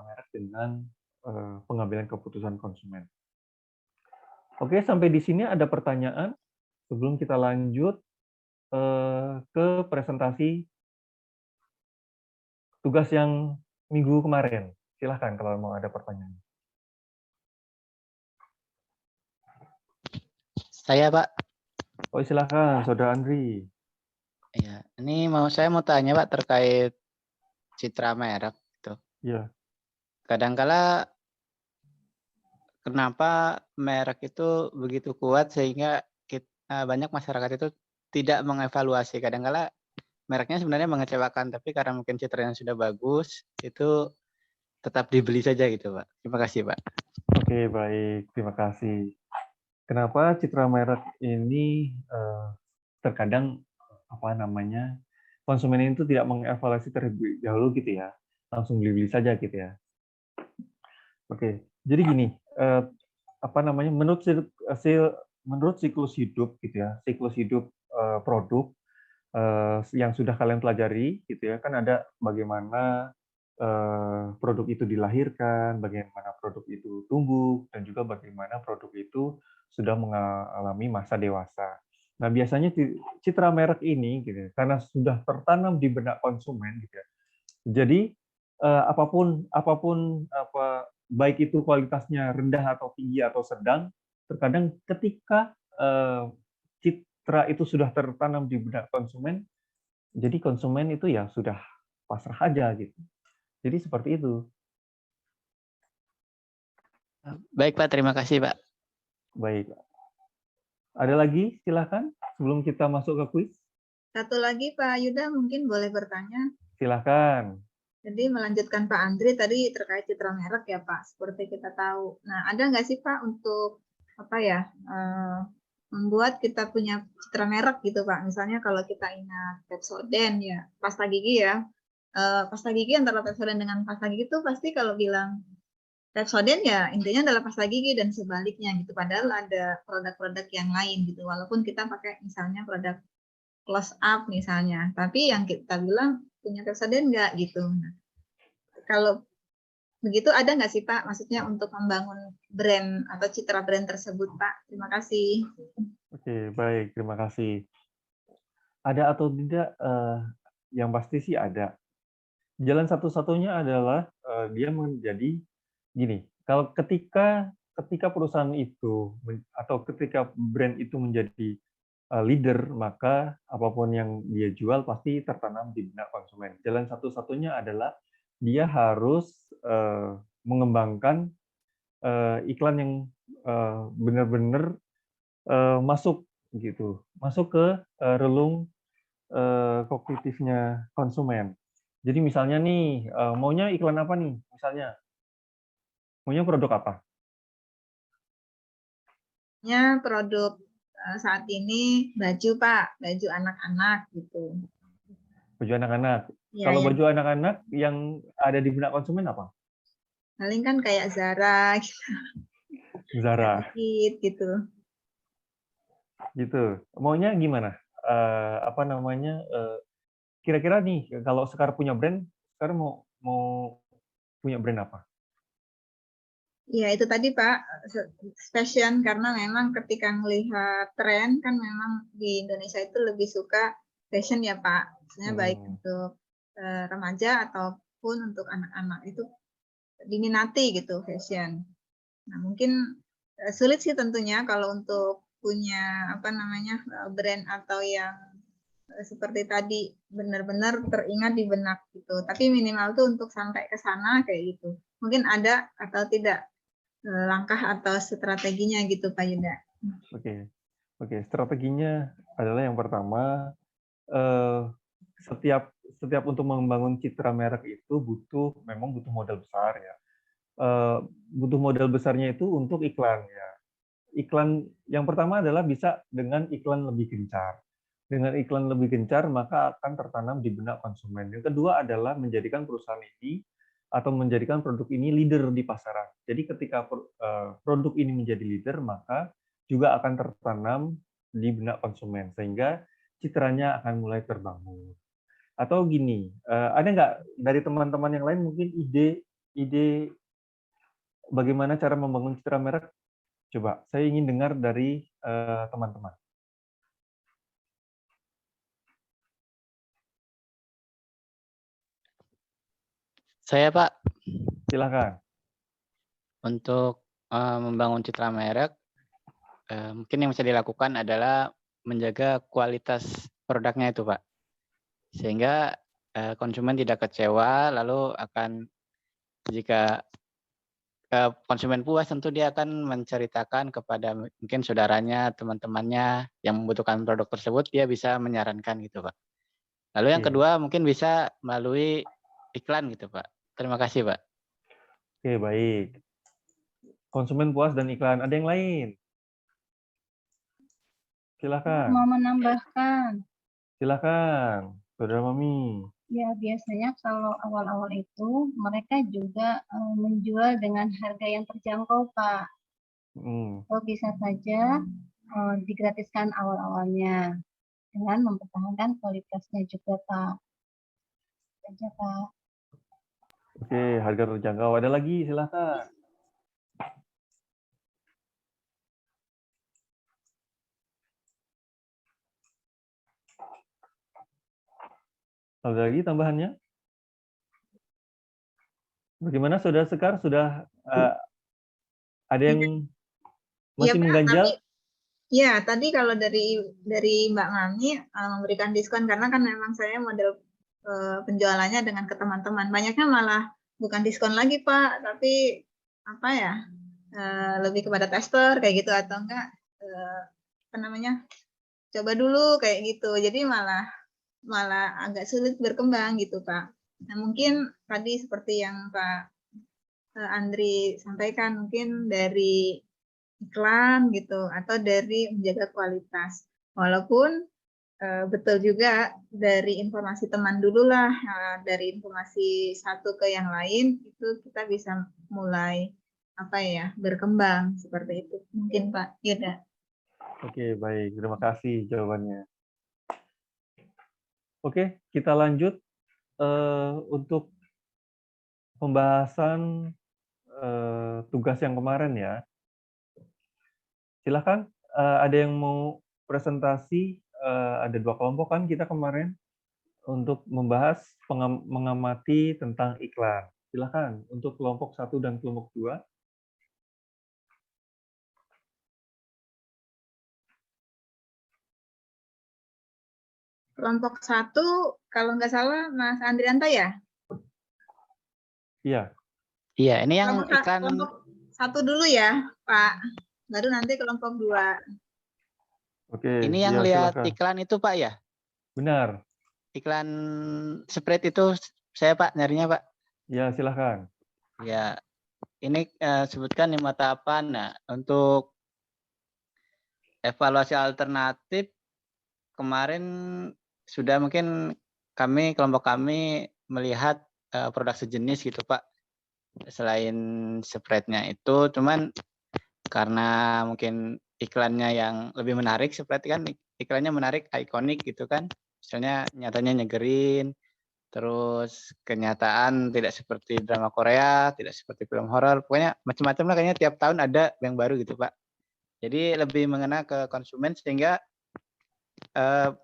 citra merek dengan pengambilan keputusan konsumen. Oke, sampai di sini ada pertanyaan sebelum kita lanjut ke presentasi tugas yang minggu kemarin. Silahkan kalau mau ada pertanyaan. Saya, Pak. Oh, silahkan, Saudara Andri. Ya, ini saya mau tanya, Pak, terkait citra merek gitu. Iya. Kadangkala kenapa merek itu begitu kuat sehingga banyak masyarakat itu tidak mengevaluasi. Kadangkala mereknya sebenarnya mengecewakan, tapi karena mungkin citranya sudah bagus, itu tetap dibeli saja gitu, Pak. Terima kasih, Pak. Oke, baik. Terima kasih. Kenapa citra merek ini terkadang konsumen itu tidak mengevaluasi terlebih dahulu gitu ya, langsung beli-beli saja gitu ya. Oke, jadi gini, menurut siklus hidup gitu ya, siklus hidup produk yang sudah kalian pelajari gitu ya, kan ada bagaimana produk itu dilahirkan, bagaimana produk itu tumbuh, dan juga bagaimana produk itu sudah mengalami masa dewasa. Nah, biasanya citra merek ini, gitu, ya, karena sudah tertanam di benak konsumen, gitu ya, jadi baik itu kualitasnya rendah atau tinggi atau sedang, terkadang ketika citra itu sudah tertanam di benak konsumen, jadi konsumen itu ya sudah pasrah aja gitu. Jadi seperti itu. Baik, Pak. Terima kasih, Pak. Baik. Ada lagi? Silahkan sebelum kita masuk ke kuis. Satu lagi Pak Yuda mungkin boleh bertanya. Silahkan. Jadi melanjutkan Pak Andri tadi terkait citra merek ya Pak, seperti kita tahu. Nah ada nggak sih Pak untuk membuat kita punya citra merek gitu Pak? Misalnya kalau kita ingat Pepsodent ya, pasta gigi ya. Pasta gigi antara Pepsodent dengan pasta gigi itu pasti kalau bilang Pepsodent ya intinya adalah pasta gigi dan sebaliknya gitu. Padahal ada produk-produk yang lain gitu. Walaupun kita pakai misalnya produk close up misalnya, tapi yang kita bilang punya Pepsodent nggak gitu. Nah, kalau begitu ada nggak sih Pak, maksudnya untuk membangun brand atau citra brand tersebut Pak? Terima kasih. Oke, baik, terima kasih. Ada atau tidak? Yang pasti sih ada. Jalan satu-satunya adalah dia menjadi gini. Kalau ketika perusahaan itu atau ketika brand itu menjadi leader, maka apapun yang dia jual pasti tertanam di benak konsumen. Jalan satu-satunya adalah dia harus mengembangkan iklan yang benar-benar masuk gitu, masuk ke relung kognitifnya konsumen. Jadi misalnya nih, maunya iklan apa nih? Misalnya, maunya produk apa? Ya, produk saat ini baju Pak, baju anak-anak gitu. Baju anak-anak. Ya, Kalau ya. baju anak-anak yang ada di benak konsumen apa? Paling kan kayak Zara, gitu. Zara. Gitu. Gitu. Maunya gimana? Kira-kira nih, kalau sekarang punya brand, sekarang mau punya brand apa? Ya, itu tadi Pak, fashion, karena memang ketika melihat tren, kan memang di Indonesia itu lebih suka fashion ya Pak. Misalnya baik untuk remaja ataupun untuk anak-anak, itu diminati gitu fashion. Nah, mungkin sulit sih tentunya kalau untuk punya brand atau yang seperti tadi benar-benar teringat di benak gitu. Tapi minimal tuh untuk sampai ke sana kayak gitu. Mungkin ada atau tidak langkah atau strateginya gitu Pak Yuda. Oke. Strateginya adalah yang pertama, setiap untuk membangun citra merek itu memang butuh modal besar ya. Butuh modal besarnya itu untuk iklan ya. Iklan yang pertama adalah bisa dengan iklan lebih gencar. Dengan iklan lebih gencar maka akan tertanam di benak konsumen. Yang kedua adalah menjadikan perusahaan ini atau menjadikan produk ini leader di pasaran. Jadi ketika produk ini menjadi leader, maka juga akan tertanam di benak konsumen, sehingga citranya akan mulai terbangun. Atau gini, ada nggak dari teman-teman yang lain mungkin ide ide bagaimana cara membangun citra merek? Coba, saya ingin dengar dari teman-teman. Saya Pak, Silakan. untuk membangun citra merek, mungkin yang bisa dilakukan adalah menjaga kualitas produknya itu Pak. Sehingga konsumen tidak kecewa, lalu akan jika konsumen puas tentu dia akan menceritakan kepada mungkin saudaranya, teman-temannya yang membutuhkan produk tersebut, dia bisa menyarankan gitu Pak. Lalu yang Oke. kedua mungkin bisa melalui iklan gitu Pak. Terima kasih Pak. Oke, baik. Konsumen puas dan iklan. Ada yang lain? Silakan. Mau menambahkan, Silakan, Saudara Mami. ya biasanya kalau awal-awal itu mereka juga menjual dengan harga yang terjangkau, Pak. Atau bisa saja digratiskan awal-awalnya dengan mempertahankan kualitasnya juga, Pak. Saja, Pak. Oke, harga terjangkau. Ada lagi, silakan. Ada lagi tambahannya? Bagaimana Saudara Sekar? Sudah ada yang Iya, masih Pak, mengganjal? ya, tadi kalau dari Mbak Mami memberikan diskon karena kan memang saya model penjualannya dengan ke teman-teman. Banyaknya malah bukan diskon lagi Pak, tapi apa ya lebih kepada tester kayak gitu atau enggak apa namanya coba dulu kayak gitu. Jadi malah agak sulit berkembang gitu Pak. Nah mungkin tadi seperti yang Pak Andri sampaikan mungkin dari iklan gitu atau dari menjaga kualitas. Walaupun betul juga dari informasi teman dulu lah, dari informasi satu ke yang lain itu kita bisa mulai apa ya berkembang seperti itu mungkin Pak Yuda. Oke, baik. Terima kasih jawabannya. Oke, kita lanjut untuk pembahasan tugas yang kemarin ya. Silahkan, ada yang mau presentasi, ada 2 kelompok kan kita kemarin untuk membahas mengamati tentang iklan. Silahkan untuk kelompok 1 dan kelompok 2. Kelompok 1 kalau nggak salah Mas Andrianta ya? Iya. Iya, ini yang iklan. Kelompok 1 dulu ya Pak, baru nanti kelompok 2. Oke, Ini yang ya, lihat silakan. iklan itu Pak ya? Benar. Iklan Sprite itu saya Pak nyarinya Pak. Ya, silakan. Ya, ini sebutkan 5 tahapan. Nah, untuk evaluasi alternatif kemarin sudah mungkin kelompok kami melihat produk sejenis gitu Pak. Selain Sprite-nya itu, cuman karena mungkin iklannya yang lebih menarik, Sprite kan iklannya menarik, ikonik gitu kan. Misalnya nyatanya nyegerin, terus kenyataan tidak seperti drama Korea, tidak seperti film horor, pokoknya macam-macam lah kayaknya tiap tahun ada yang baru gitu Pak. Jadi lebih mengena ke konsumen sehingga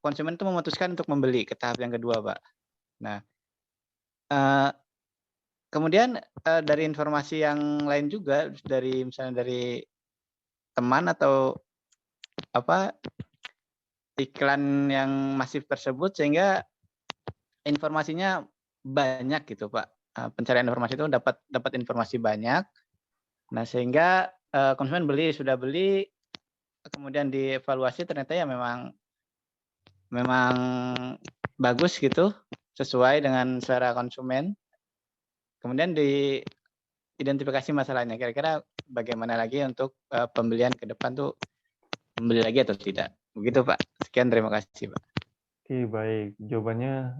konsumen itu memutuskan untuk membeli ke tahap yang kedua Pak. Nah, kemudian dari informasi yang lain juga dari misalnya dari teman atau apa iklan yang masif tersebut sehingga informasinya banyak gitu Pak. Pencarian informasi itu dapat informasi banyak. Nah, sehingga konsumen sudah beli kemudian dievaluasi ternyata ya memang bagus gitu sesuai dengan selera konsumen. Kemudian diidentifikasi masalahnya. Kira-kira bagaimana lagi untuk pembelian ke depan tuh membeli lagi atau tidak. Begitu Pak. Sekian, terima kasih Pak. Oke, baik. Jawabannya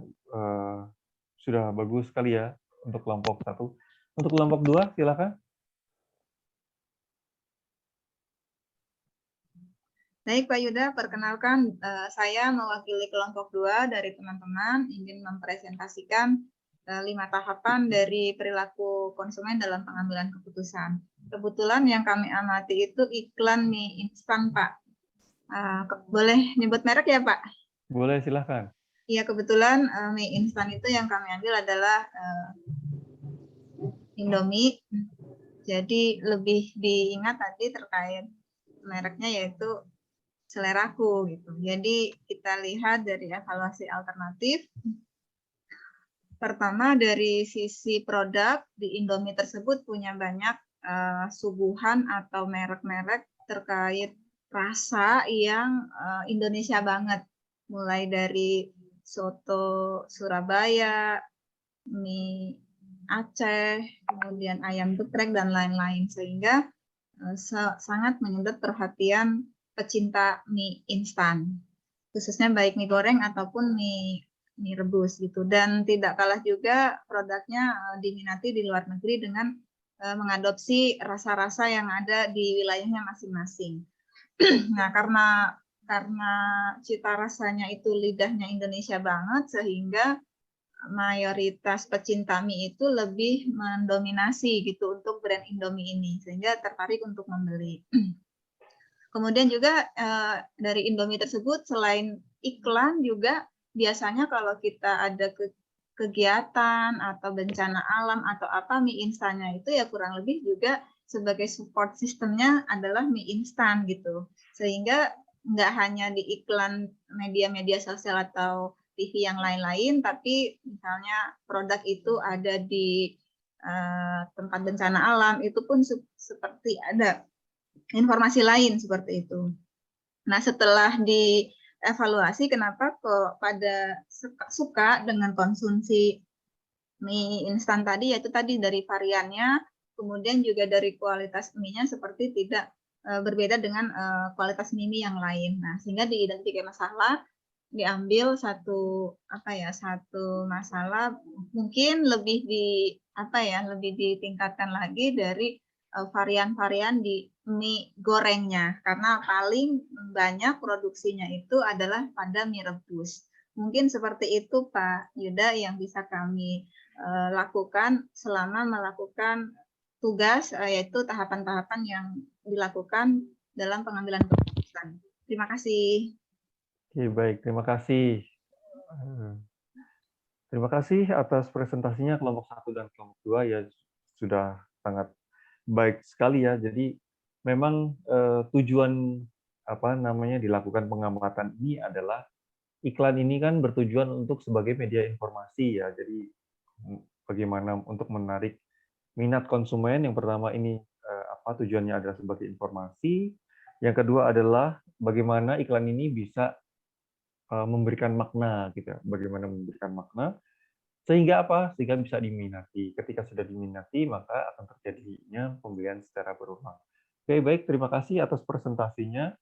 sudah bagus sekali ya untuk kelompok 1. Untuk kelompok 2, silakan. Baik Pak Yuda, perkenalkan saya mewakili kelompok 2 dari teman-teman ingin mempresentasikan 5 tahapan dari perilaku konsumen dalam pengambilan keputusan. Kebetulan yang kami amati itu iklan mie instan, Pak. Boleh nyebut merek ya, Pak? Boleh, silahkan. Iya, kebetulan mie instan itu yang kami ambil adalah Indomie. Jadi lebih diingat tadi terkait mereknya yaitu Seleraku gitu. Jadi kita lihat dari evaluasi alternatif. Pertama dari sisi produk di Indomie tersebut punya banyak suguhan atau merek-merek terkait rasa yang Indonesia banget. Mulai dari soto Surabaya, mie Aceh, kemudian ayam geprek dan lain-lain, sehingga sangat menyedot perhatian pecinta mie instan, khususnya baik mie goreng ataupun mie rebus gitu. Dan tidak kalah juga produknya diminati di luar negeri dengan mengadopsi rasa-rasa yang ada di wilayahnya masing-masing. Nah, karena cita rasanya itu lidahnya Indonesia banget, sehingga mayoritas pecinta mie itu lebih mendominasi gitu untuk brand Indomie ini, sehingga tertarik untuk membeli. Kemudian juga dari Indomie tersebut selain iklan juga biasanya kalau kita ada kegiatan atau bencana alam atau apa, mie instannya itu ya kurang lebih juga sebagai support sistemnya adalah mie instan gitu. Sehingga nggak hanya di iklan media-media sosial atau TV yang lain-lain, tapi misalnya produk itu ada di tempat bencana alam, itu pun seperti ada informasi lain seperti itu. Nah, setelah dievaluasi kenapa kok pada suka dengan konsumsi mie instan tadi, yaitu tadi dari variannya, kemudian juga dari kualitas mie-nya seperti tidak berbeda dengan kualitas mie yang lain. Nah, sehingga diidentifikasi masalah, diambil satu masalah, mungkin lebih lebih ditingkatkan lagi dari varian-varian di mie gorengnya, karena paling banyak produksinya itu adalah pada mie rebus. Mungkin seperti itu Pak Yuda yang bisa kami lakukan selama melakukan tugas, yaitu tahapan-tahapan yang dilakukan dalam pengambilan keputusan. Terima kasih. Oke, baik. Terima kasih. Terima kasih atas presentasinya kelompok 1 dan kelompok 2 ya, sudah sangat baik sekali ya. Jadi memang tujuan dilakukan pengamatan ini adalah iklan ini kan bertujuan untuk sebagai media informasi ya. Jadi bagaimana untuk menarik minat konsumen. Yang pertama ini tujuannya adalah sebagai informasi. Yang kedua adalah bagaimana iklan ini bisa memberikan makna gitu. Bagaimana memberikan makna sehingga apa? Sehingga bisa diminati. Ketika sudah diminati, maka akan terjadinya pembelian secara berulang. Oke, baik. Terima kasih atas presentasinya.